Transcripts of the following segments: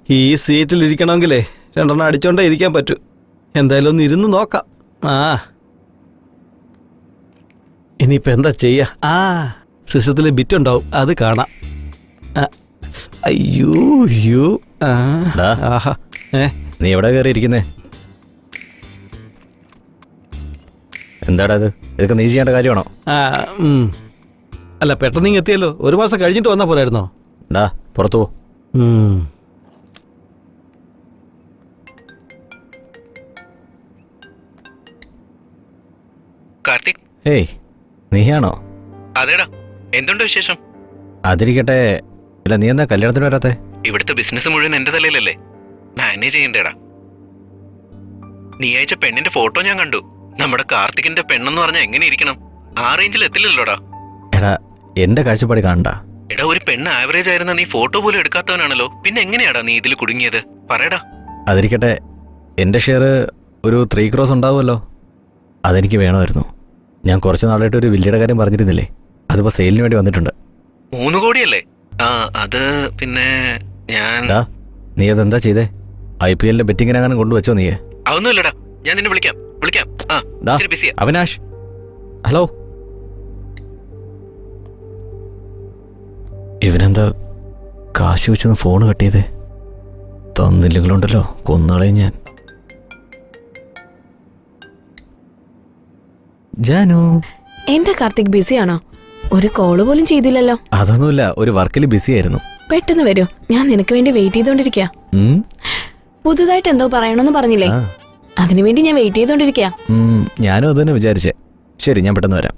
ഈ സീറ്റിലിരിക്കണമെങ്കിലേ 2 അടിച്ചോണ്ടേ ഇരിക്കാൻ പറ്റൂ. എന്തായാലും ഒന്ന് ഇരുന്ന് നോക്കാം. ഇനിയിപ്പോൾ എന്താ ചെയ്യുക? സിസ്റ്റത്തിൽ ബിറ്റ് ഉണ്ടാവും, അത് കാണാം. അയ്യോ ആഹാ. നീ എവിടെ കയറി ഇരിക്കുന്നേ? എന്താടാ ഇത്? ഇതൊക്കെ നീ ചെയ്യേണ്ട കാര്യമാണോ? അല്ല, പെട്ടെന്ന് നീ എത്തിയല്ലോ. 1 മാസം കഴിഞ്ഞിട്ട് വന്നാൽ പോരായിരുന്നോ? പുറത്തു പോ. കാർത്തിക്, ഏയ് നീയാണോ? അതേടാ, എന്തുണ്ട് വിശേഷം? അതിരിക്കട്ടെ. ഇല്ല, നീ എന്താ കല്യാണത്തിന് വരാത്തെ? ഇവിടുത്തെ ബിസിനസ് മുഴുവൻ എന്റെ തലയിലല്ലേ, മാനേജ് ചെയ്യണ്ടേടാ. നീ അയച്ച പെണ്ണിന്റെ ഫോട്ടോ ഞാൻ കണ്ടു. നമ്മുടെ കാർത്തികിന്റെ പെണ്ണെന്ന് പറഞ്ഞാൽ എങ്ങനെ ഇരിക്കണം? ആ റേഞ്ചിൽ എത്തില്ലല്ലോടാ. എടാ, എന്റെ കാഴ്ചപ്പാട് കാണണ്ട. എടാ, ഒരു പെണ്ണ് ആവറേജ് ആയിരുന്ന നീ ഫോട്ടോ പോലും എടുക്കാത്തവനാണല്ലോ. പിന്നെ എങ്ങനെയാടാ നീ ഇതിൽ കുടുങ്ങിയത്? പറയടാ. അതിരിക്കട്ടെ, എന്റെ ഷെയർ ഒരു 3 crores ഉണ്ടാവുമല്ലോ. അതെനിക്ക് വേണമായിരുന്നു. ഞാൻ കുറച്ച് നാളായിട്ട് ഒരു വില്ലയുടെ കാര്യം പറഞ്ഞിരുന്നില്ലേ? അതിപ്പോ സെയിലിന് വേണ്ടി വന്നിട്ടുണ്ട്. 3 കോടിയല്ലേ? അത് പിന്നെ ഞാൻ... നീ അതെന്താ ചെയ്തേ? IPL ബെറ്റിങ്ങിനെങ്ങാനും കൊണ്ടുവച്ചോ നീ? അതൊന്നുമില്ലടാ, ഞാൻ നിന്നെ വിളിക്കാം. അവിനാഷ്, ഹലോ. ഇവനെന്താ കാശ് വെച്ചൊന്ന് ഫോൺ കട്ട് ചെയ്തേ? തന്നില്ലെങ്കിലുണ്ടല്ലോ കൊന്നാളെയും ഞാൻ. ജാനു, എന്താ കാർത്തിക്, ബിസിയാണോ? ഒരു കോള് പോലും ചെയ്തില്ലല്ലോ. അതൊന്നുമില്ല, ഒരു വർക്കിൽ ബിസി ആയിരുന്നു. പെട്ടെന്ന് വരൂ, ഞാൻ നിനക്ക് വേണ്ടി വെയിറ്റ് ചെയ്തോണ്ടിരിക്കാ. പുതുതായിട്ട് എന്തോ പറയണമെന്ന് പറഞ്ഞില്ലേ? അതിനുവേണ്ടി ഞാൻ വെയിറ്റ് ചെയ്തോണ്ടിരിക്കാ. ഞാനും അത് തന്നെ വിചാരിച്ചേ. ശരി, ഞാൻ പെട്ടെന്ന് വരാം.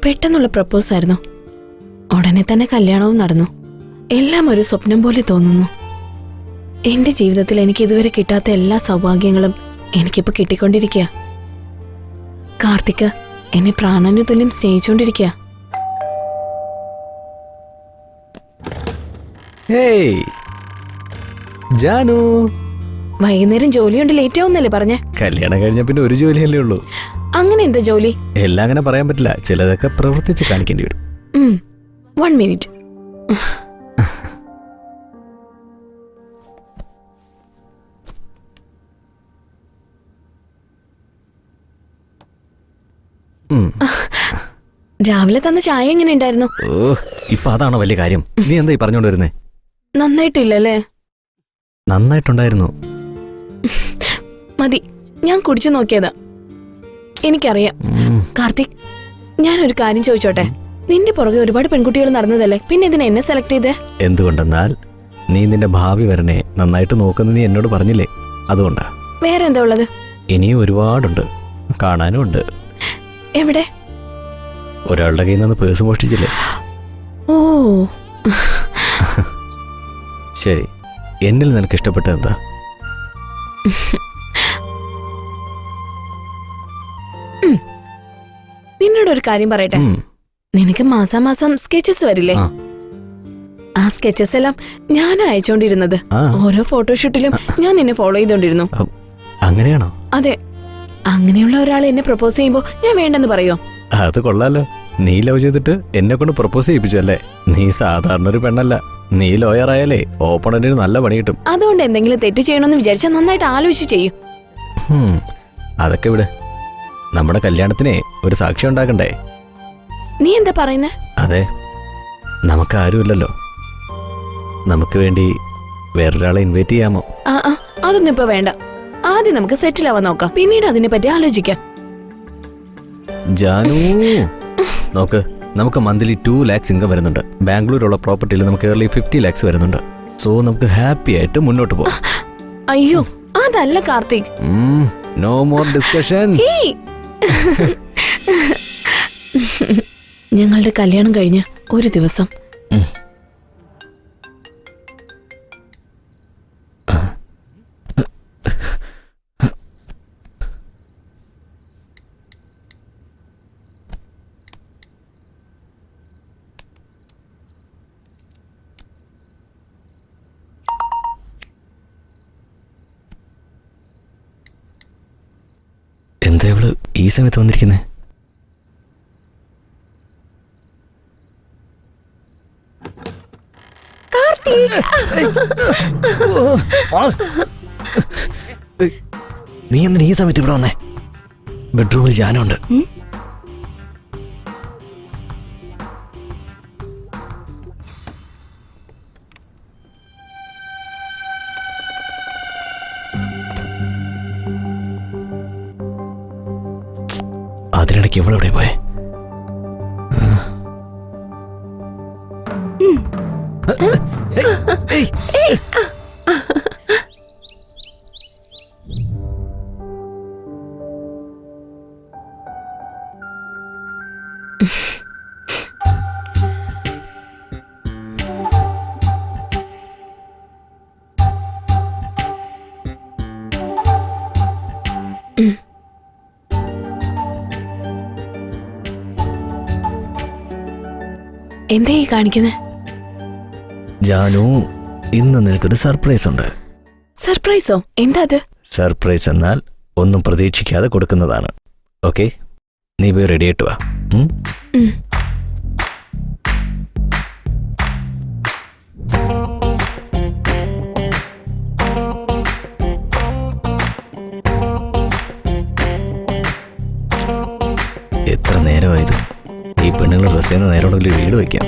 പെട്ടെന്നുള്ള പ്രപ്പോസ് ആയിരുന്നു. ഉടനെ തന്നെ കല്യാണവും നടന്നു. എല്ലാം ഒരു സ്വപ്നം പോലെ തോന്നുന്നു. എന്റെ ജീവിതത്തിൽ എനിക്ക് ഇതുവരെ കിട്ടാത്ത എല്ലാ സൗഭാഗ്യങ്ങളും എനിക്കിപ്പോ കിട്ടിക്കൊണ്ടിരിക്കുക. കാർത്തിക് എന്നെ പ്രാണന് തുല്യം സ്നേഹിച്ചോണ്ടിരിക്കുക. ജാനു, വൈകുന്നേരം ജോലിയുണ്ട്, ലേറ്റ് ആവുന്നല്ലേ പറഞ്ഞേ? കല്യാണം കഴിഞ്ഞ പിന്നെ ഒരു ജോലിയല്ലേ ഉള്ളൂ. അങ്ങനെ എന്താ ജോലി? എല്ലാം അങ്ങനെ പറയാൻ പറ്റില്ല, ചിലതൊക്കെ പ്രവർത്തിച്ച് കാണിക്കേണ്ടി വരും. 1 minute. രാവിലെ തന്ന ചായ എങ്ങനെ ഉണ്ടായിരുന്നു? ഇപ്പൊ അതാണോ വലിയ കാര്യം? നീ എന്താ ഈ പറഞ്ഞോണ്ട് വരുന്നേ? നന്നായിട്ടില്ലല്ലേ? നന്നായിട്ടുണ്ടായിരുന്നു. മതി, ഞാൻ കുടിച്ചു നോക്കിയതാ. എനിക്കറിയാം. കാർത്തിക്, ഞാനൊരു കാര്യം ചോദിച്ചോട്ടെ? നിന്റെ പുറകെ ഒരുപാട് പെൺകുട്ടികൾ നടന്നതല്ലേ, പിന്നെ ഇതിനെ എന്നെ സെലക്ട് ചെയ്തേ? എന്തുകൊണ്ടെന്നാൽ നീ നിന്റെ ഭാവി വരനെ നന്നായിട്ട് നോക്കുന്ന നീ എന്നോട് പറഞ്ഞില്ലേ, അതുകൊണ്ടാ. വേറെ എന്താ ഉള്ളത്? ഇനിയും ഒരുപാടുണ്ട്, കാണാനും ഉണ്ട്. എവിടെ? ഒരാളുടെ കയ്യിൽ നിന്ന് പേഴ്സ് മോഷ്ടിച്ചില്ലേ? ഓ ശരി, എന്നിൽ നിനക്ക് ഇഷ്ടപ്പെട്ടത് എന്താ? നിന്നോടൊരു കാര്യം പറയട്ടെ? നിനക്ക് മാസാമാസം സ്കെച്ചസ് വരില്ലേ? ആ സ്കെച്ചസ് എല്ലാം ഞാൻ അയച്ചോണ്ടിരുന്നത്. ഓരോ ഫോട്ടോഷൂട്ടിലും ഞാൻ നിന്നെ ഫോളോ ചെയ്തോണ്ടിരുന്നു. അങ്ങനെയാണോ? അതെ. അങ്ങനെയുള്ള ഒരാൾ എന്നെ പ്രപ്പോസ് ചെയ്യുമ്പോ ഞാൻ വേണ്ടെന്ന് പറയോ? അത് കൊള്ളാലോ. നീ ലവ് ചെയ്തിട്ട് എന്നെ കൊണ്ട് പ്രപ്പോസ് ചെയ്യിപ്പിച്ചു അല്ലേ? നീ സാധാരണ ഒരു പെണ്ണല്ല. നീ ലോയർ ആയാലേ ഓപ്പണന്റിന് നല്ല പണി കിട്ടും. അതുകൊണ്ട് എന്തെങ്കിലും തെറ്റ് ചെയ്യണമെന്ന് വിചാരിച്ചാൽ നന്നായിട്ട് ആലോചിച്ച് ചെയ്യും. അതൊക്കെ വിട്. നമ്മുടെ കല്യാണത്തിനെ ഒരു സാക്ഷി ഉണ്ടാക്കണ്ടേ? നീ എന്താ പറയുന്നേ? അതെ, നമുക്ക് ആരുമില്ലല്ലോ. നമുക്ക് വേണ്ടി വേറൊരാളെ ഇൻവൈറ്റ് ചെയ്യാമോ? അതൊന്നും ഇപ്പൊ വേണ്ട. ആദ്യം നമുക്ക് സെറ്റിൽ ആവാൻ നോക്കാം, പിന്നീട് അതിനെ പറ്റി ആലോചിക്കാം. ജാനു, നോക്ക്, നമുക്ക് മന്ത്ലി 2 lakhs ഇൻകം വരുന്നുണ്ട്. ബാംഗ്ലൂരുള്ള പ്രോപ്പർട്ടിയിൽ നമുക്ക് ഇയർലി 50 lakhs വരുന്നുണ്ട്. സോ നമുക്ക് ഹാപ്പി ആയിട്ട് മുന്നോട്ട് പോകാം. അയ്യോ, അതല്ല കാർത്തിക്. No more discussions. ഞങ്ങളുടെ കല്യാണം കഴിഞ്ഞ ഒരു ദിവസം എന്താ ഇവള് ഈ സമയത്ത് വന്നിരിക്കുന്നേ? നീ എന്തിനാ ഈ സമയത്ത് ഇവിടെ വന്നേ? ബെഡ്റൂമിൽ ജാനുണ്ട്. അതിനിടയ്ക്ക് ഇവളെവിടെ പോയെ? എന്താ ഈ കാണിക്കുന്നേ? ജാനു, ഇന്ന് നിനക്കൊരു സർപ്രൈസ് ഉണ്ട്. സർപ്രൈസോ? എന്താ അത്? സർപ്രൈസ് എന്നാൽ ഒന്നും പ്രതീക്ഷിക്കാതെ കൊടുക്കുന്നതാണ്. ഓക്കെ, നീ പോയി റെഡി ആയിട്ട് വാ. എത്ര നേരമായത്? ഈ പെണ്ണുങ്ങൾ ഡ്രസ് ചെയ്യുന്ന നേരോടെ വീട് വയ്ക്കാം.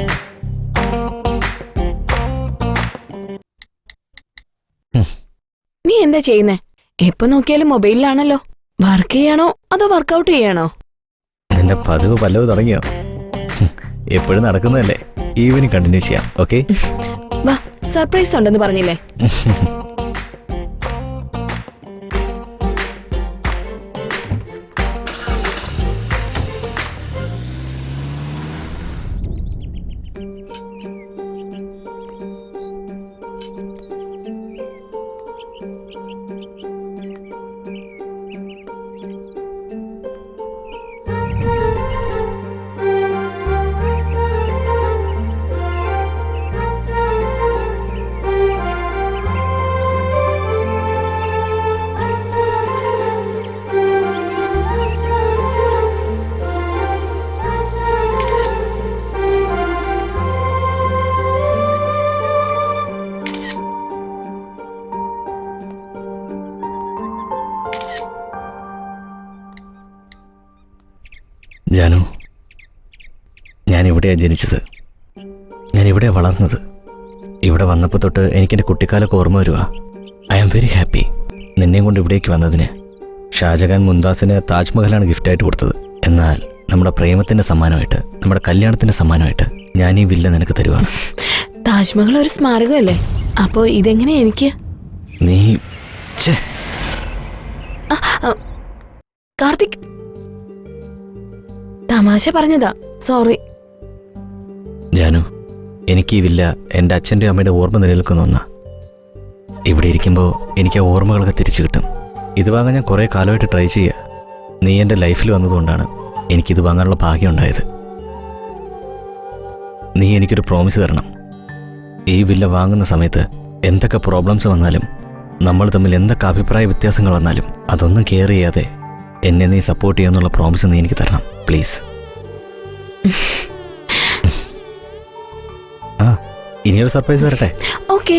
നീ എന്താ ചെയ്യുന്നേ? എപ്പോ നോക്കിയാലും മൊബൈലിലാണല്ലോ. വർക്ക് ചെയ്യാണോ അതോ വർക്കൗട്ട് ചെയ്യാണോ? നിന്റെ പതിവ് പല്ലവ് തുടങ്ങിയോ? എപ്പോഴും നടക്കുന്നതല്ലേ, ഈവനിങ് കണ്ടിന്യൂ ചെയ്യാം. ഓക്കെ, വാ, സർപ്രൈസ് ഉണ്ടെന്ന് പറഞ്ഞില്ലേ? ജാനു, ഞാനിവിടെയാണ് ജനിച്ചത്, ഞാനിവിടെയാണ് വളർന്നത്. ഇവിടെ വന്നപ്പോൾ തൊട്ട് എനിക്കെൻ്റെ കുട്ടിക്കാലൊക്കെ ഓർമ്മ വരുക. ഐ ആം വെരി ഹാപ്പി നിന്നെയും കൊണ്ട് ഇവിടേക്ക് വന്നതിന്. ഷാജഹാൻ മുംതാസിന് താജ്മഹലാണ് ഗിഫ്റ്റായിട്ട് കൊടുത്തത്. എന്നാൽ നമ്മുടെ പ്രേമത്തിൻ്റെ സമ്മാനമായിട്ട്, നമ്മുടെ കല്യാണത്തിൻ്റെ സമ്മാനമായിട്ട് ഞാൻ ഈ വില്ല നിനക്ക് തരുവാണ്. താജ്മഹൽ ഒരു സ്മാരകമല്ലേ? അപ്പോ ഇതെങ്ങനെ എനിക്ക്? നീ കാർത്തിക്, തമാശ പറഞ്ഞതാ, സോറി. ജാനു, എനിക്ക് ഈ വില്ല എൻ്റെ അച്ഛൻ്റെ അമ്മയുടെ ഓർമ്മ നിലനിൽക്കുന്ന ഒന്നാ. ഇവിടെ ഇരിക്കുമ്പോൾ എനിക്ക് ആ ഓർമ്മകളൊക്കെ തിരിച്ചു കിട്ടും. ഇത് വാങ്ങാൻ ഞാൻ കുറേ കാലമായിട്ട് ട്രൈ ചെയ്യുക. നീ എൻ്റെ ലൈഫിൽ വന്നതുകൊണ്ടാണ് എനിക്കിത് വാങ്ങാനുള്ള ഭാഗ്യം ഉണ്ടായത്. നീ എനിക്കൊരു പ്രോമിസ് തരണം. ഈ വില്ല വാങ്ങുന്ന സമയത്ത് എന്തൊക്കെ പ്രോബ്ലംസ് വന്നാലും, നമ്മൾ തമ്മിൽ എന്തൊക്കെ അഭിപ്രായ വ്യത്യാസങ്ങൾ വന്നാലും അതൊന്നും കെയർ ചെയ്യാതെ എന്നെ നീ സപ്പോർട്ട് ചെയ്യാന്നുള്ള പ്രോമിസ് നീ എനിക്ക് തരണം, പ്ലീസ്. ആ, ഇനിയൊരു സർപ്രൈസ് വരട്ടെ. ഓക്കെ.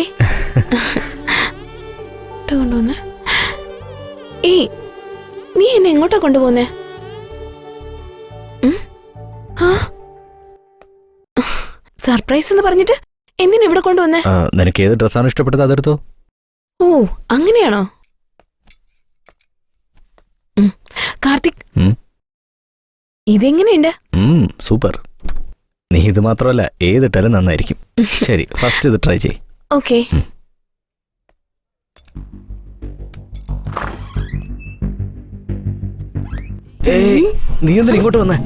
ഏയ്, നീ എന്നെ എങ്ങോട്ടാ കൊണ്ടുപോകുന്നേ? സർപ്രൈസ് എന്ന് പറഞ്ഞിട്ട് എന്തിനാ ഇവിടെ കൊണ്ടുവന്നേ? നിനക്ക് ഏത് ഡ്രസ്സാണ് ഇഷ്ടപ്പെട്ടത് അതെടുത്തോ. ഓ, അങ്ങനെയാണോ? കാർത്തിക്, ഇതെങ്ങനെയുണ്ട്? സൂപ്പർ. നീ ഇത് മാത്രമല്ല, ഏതിട്ടാലും നന്നായിരിക്കും. ശരി, ഫസ്റ്റ് ഇത് ട്രൈ ചെയ്. ഓക്കെ. നീ എന്തിനാ ഇങ്ങോട്ട് വന്നേ?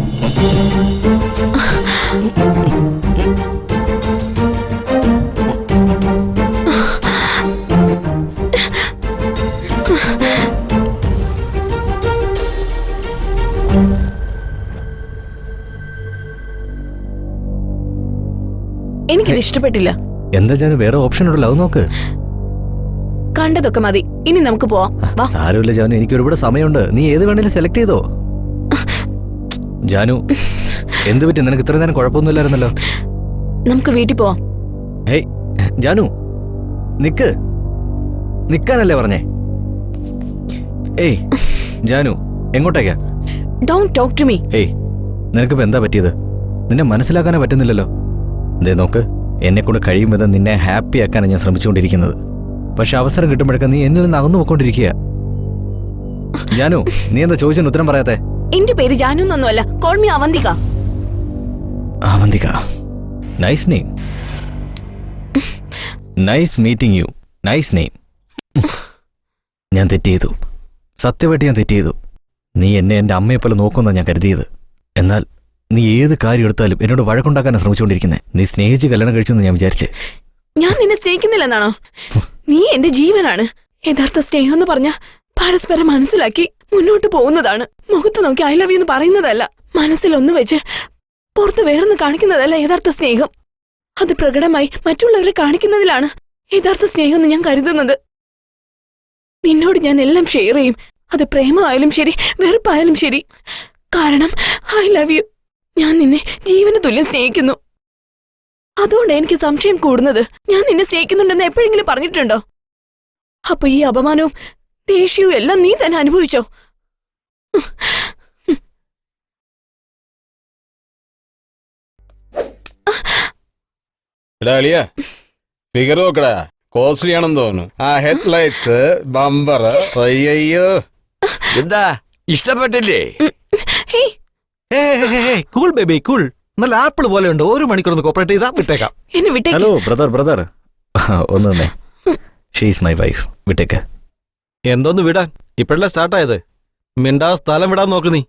എനിക്കിത് ഇഷ്ടപ്പെട്ടില്ല. എന്താ ജാനു, വേറെ ഓപ്ഷൻ ഉണ്ടല്ലോ, അത് നോക്ക്. കണ്ടതൊക്കെ മതി, ഇനി നമുക്ക് പോവാം വാ. സാരമില്ല ജാനു, എനിക്ക് ഒരുപാട് സമയമുണ്ട്. നീ ഏത് വേണേലും സെലക്ട് ചെയ്തോ. ജാനു, എന്ത് പറ്റി? നിനക്ക് ഇത്രയും നേരം കുഴപ്പമൊന്നുമില്ലായിരുന്നല്ലോ. നമുക്ക് വീട്ടിൽ പോവാം. ഹേയ് ജാനു, നിക്കാനല്ലേ പറഞ്ഞേ? ഏയ് ജാനു, എങ്ങോട്ടേക്കാ? Don't talk to me. ഏയ്, നിനക്കിപ്പോ എന്താ പറ്റിയത്? നിന്നെ മനസ്സിലാക്കാനേ പറ്റുന്നില്ലല്ലോ. ദേ നോക്ക്, എന്നെ കൊണ്ട് കഴിയും വിധം നിന്നെ ഹാപ്പി ആക്കാനാണ് ഞാൻ ശ്രമിച്ചുകൊണ്ടിരിക്കുന്നത്. പക്ഷെ അവസരം കിട്ടുമ്പോഴൊക്കെ നീ എന്നിൽ നിന്ന് അകന്നു പോയിക്കൊണ്ടിരിക്കുക. ജാനു, നീ എന്താ ചോദിച്ചതിന് ഉത്തരം പറയാത്തെ? എന്റെ പേര് ജാനു എന്നൊന്നുമല്ല. Call me Avantika. Avantika, nice name. Nice meeting you. Nice name. ഞാൻ തെറ്റ് ചെയ്തു, സത്യമായിട്ട് ഞാൻ തെറ്റ് ചെയ്തു. നീ എന്നെ എൻ്റെ അമ്മയെപ്പോലെ നോക്കുമെന്നാണ് ഞാൻ കരുതിയത്. എന്നാൽ നീ ഏത് കാര്യം എടുത്താലും എന്നോട് വഴക്കുണ്ടാക്കാനാണ് ശ്രമിച്ചുകൊണ്ടിരിക്കുന്നത്. നീ സ്നേഹിച്ച് കല്യാണം കഴിച്ചെന്ന് ഞാൻ വിചാരിച്ചേ. ഞാൻ നിന്നെ സ്നേഹിക്കുന്നില്ലെന്നാണോ? നീ എന്റെ ജീവനാണ്. യഥാർത്ഥ സ്നേഹം എന്ന് പറഞ്ഞ പരസ്പരം മനസ്സിലാക്കി മുന്നോട്ട് പോകുന്നതാണ്. മുഖത്ത് നോക്കി ഐ ലവ് യു എന്ന് പറയുന്നതല്ല. മനസ്സിലൊന്നു വെച്ച് പുറത്ത് വേറൊന്ന് കാണിക്കുന്നതല്ല യഥാർത്ഥ സ്നേഹം. അത് പ്രകടമായി മറ്റുള്ളവരെ കാണിക്കുന്നതിലാണ് യഥാർത്ഥ സ്നേഹം എന്ന് ഞാൻ കരുതുന്നത്. നിന്നോട് ഞാൻ എല്ലാം ഷെയർ ചെയ്യും. അത് പ്രേമമായാലും ശരി, വെറുപ്പായാലും ശരി. കാരണം ഐ ലവ് യു. ഞാൻ നിന്നെ ജീവന് തുല്യം സ്നേഹിക്കുന്നു. അതുകൊണ്ട് എനിക്ക് സംശയം കൂടുന്നത്. ഞാൻ നിന്നെ സ്നേഹിക്കുന്നുണ്ടെന്ന് എപ്പോഴെങ്കിലും പറഞ്ഞിട്ടുണ്ടോ? അപ്പൊ ഈ അപമാനവും ദേഷ്യവും എല്ലാം നീ തന്നെ അനുഭവിച്ചോ? ഫിഗർ നോക്കടാ, കോസ്റ്റ്ലി ആണെന്ന് തോന്നുന്നു. ആ ഹെഡ് ലൈറ്റ്സ്, ബമ്പർ, അയ്യോ. എന്താ ഇഷ്ടപ്പെട്ടില്ലേ? Cool baby cool. നല്ല ആപ്പിൾ പോലെ ഉണ്ട്. 1 മണിക്കൂർ ഒന്ന് കോപ്പറേറ്റ് ചെയ്താ വിട്ടേക്കാം. എന്നെ വിട്ടേക്ക്. ഹലോ ബ്രദർ, ഒന്ന് തന്നെ. She's my wife. വിട്ടേക്ക്. എന്തോന്ന് വിടാൻ? ഇപ്പഴല്ലേ സ്റ്റാർട്ടായത്. മിണ്ടാ സ്ഥലം വിടാൻ നോക്ക് നീ.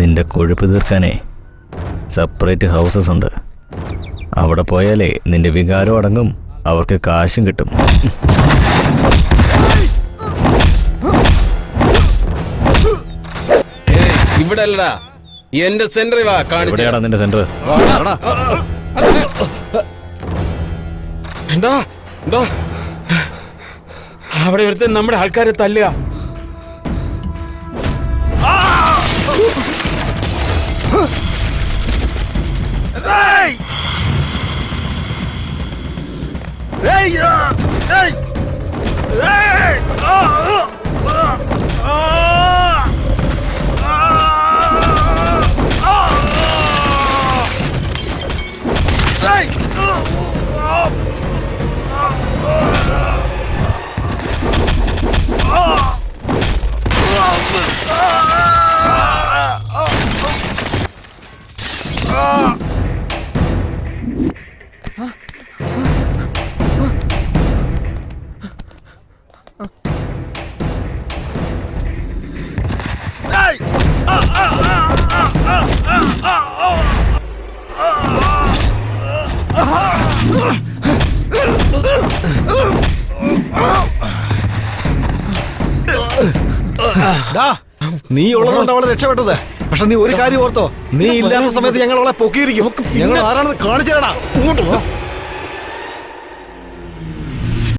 നിന്റെ കൊഴുപ്പ് തീർക്കാനേ സെപ്പറേറ്റ് ഹൗസസ് ഉണ്ട്. അവിടെ പോയാലേ നിന്റെ വികാരം അടങ്ങും, അവർക്ക് കാശും കിട്ടും. ഇവിടെ അല്ലടാ, എന്റെ സെന്ററിൽ വാ. എവിടെയാടാ നിന്റെ സെന്റർ? അവിടെ ഒരുത്ത നമ്മുടെ ആൾക്കാരെ തല്ലുക. നീ ഉള്ളതുകൊണ്ട് അവളെ രക്ഷപ്പെട്ടത്. പക്ഷെ നീ ഒരു കാര്യം ഓർത്തോ, നീ ഇല്ലാത്ത സമയത്ത് ഞങ്ങൾ അവളെ പൊക്കിയിരിക്കും. ഞങ്ങൾ ആരാണെന്ന് കാണിച്ചു തരണ. ഇങ്ങോട്ട് പോ.